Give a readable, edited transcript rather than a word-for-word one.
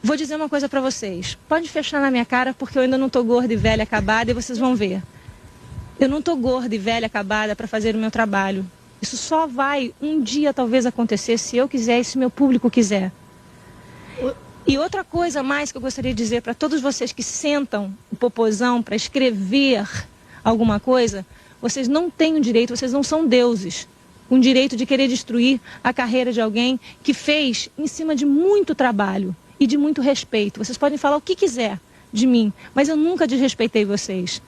Vou dizer uma coisa pra vocês. Pode fechar na minha cara porque eu ainda não tô gorda e velha acabada e vocês vão ver. Eu não tô gorda e velha acabada para fazer o meu trabalho. Isso só vai um dia talvez acontecer se eu quiser e se meu público quiser. E outra coisa mais que eu gostaria de dizer para todos vocês que sentam o popozão para escrever alguma coisa, vocês não têm o direito, vocês não são deuses, um direito de querer destruir a carreira de alguém que fez em cima de muito trabalho e de muito respeito. Vocês podem falar o que quiser de mim, mas eu nunca desrespeitei vocês.